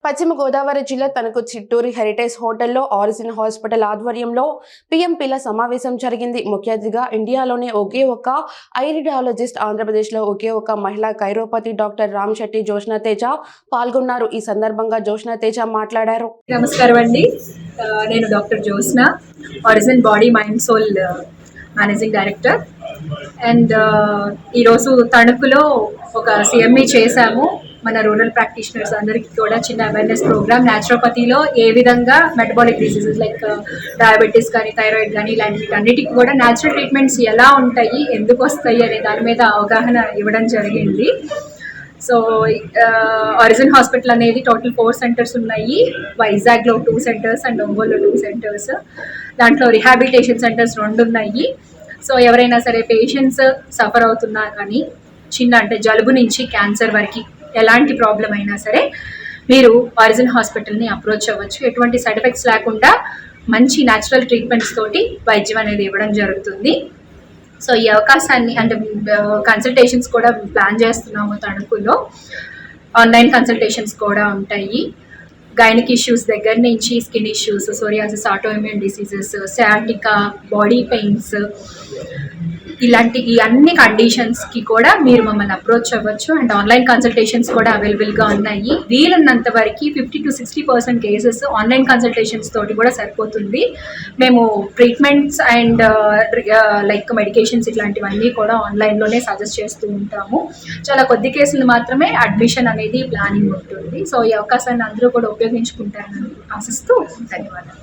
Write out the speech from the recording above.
పశ్చిమ గోదావరి జిల్లా తణుకు చిట్టూరి హెరిటేజ్ హోటల్లో ఆరిజిన్ హాస్పిటల్ ఆధ్వర్యంలో పీఎంపీల సమావేశం జరిగింది. ముఖ్య అతిథిగా ఇండియాలోనే ఒకే ఒక ఐరిడాలజిస్ట్, ఆంధ్రప్రదేశ్లో ఒకే ఒక మహిళా కైరోపతి డాక్టర్ రామశెట్టి జోష్నా తేజ పాల్గొన్నారు. ఈ సందర్భంగా జోష్నా తేజ మాట్లాడారు. నమస్కారం అండి, నేను doctor Joshna, origin body mind soul managing director. And ఈరోజు తణుకులో ఒక సిఎంఈ చేశాము. మన రూరల్ ప్రాక్టీషనర్స్ అందరికీ కూడా చిన్న అవేర్నెస్ ప్రోగ్రామ్, న్యాచురోపతిలో ఏ విధంగా మెటబాలిక్ డిసీజెస్ లైక్ డయాబెటీస్ కానీ, థైరాయిడ్ కానీ ఇలాంటి అన్నిటికీ కూడా న్యాచురల్ ట్రీట్మెంట్స్ ఎలా ఉంటాయి, ఎందుకు వస్తాయి అనే దాని మీద అవగాహన ఇవ్వడం జరిగింది. సో ఆరిజిన్ హాస్పిటల్ అనేది టోటల్ 4 సెంటర్స్ ఉన్నాయి. వైజాగ్లో 2 సెంటర్స్ అండ్ ఒంగోలులో 2 సెంటర్స్. దాంట్లో రిహాబిలిటేషన్ సెంటర్స్ 2 ఉన్నాయి. సో ఎవరైనా సరే పేషెంట్స్ సఫర్ అవుతున్నా కానీ, చిన్న అంటే జలుబు నుంచి క్యాన్సర్ వరకు ఎలాంటి ప్రాబ్లం అయినా సరే మీరు ఆరిజిన్ హాస్పిటల్ని అప్రోచ్ అవ్వచ్చు. ఎటువంటి సైడ్ ఎఫెక్ట్స్ లేకుండా మంచి న్యాచురల్ ట్రీట్మెంట్స్ తోటి వైద్యం అనేది ఇవ్వడం జరుగుతుంది. సో ఈ అవకాశాన్ని అంటే కన్సల్టేషన్స్ కూడా ప్లాన్ చేస్తున్నాము. తణుకులో ఆన్లైన్ కన్సల్టేషన్స్ కూడా ఉంటాయి. గైనిక్ ఇష్యూస్ దగ్గర నుంచి skin issues, psoriasis, autoimmune diseases, sciatica, body pains, ఇలాంటి ఈ అన్ని కండిషన్స్కి కూడా మీరు మమ్మల్ని అప్రోచ్ అవ్వచ్చు. అండ్ ఆన్లైన్ కన్సల్టేషన్స్ కూడా అవైలబుల్గా ఉన్నాయి. వీలున్నంత వరకు 50 to 60% కేసెస్ ఆన్లైన్ కన్సల్టేషన్స్ తోటి కూడా సరిపోతుంది. మేము ట్రీట్మెంట్స్ అండ్ లైక్ మెడికేషన్స్ ఇట్లాంటివన్నీ కూడా ఆన్లైన్లోనే సజెస్ట్ చేస్తూ ఉంటాము. చాలా కొద్ది కేసులు మాత్రమే అడ్మిషన్ అనేది ప్లానింగ్ ఉంటుంది. సో ఈ అవకాశాన్ని అందరూ కూడా ఉపయోగించుకుంటారని ఆశిస్తూ ధన్యవాదాలు.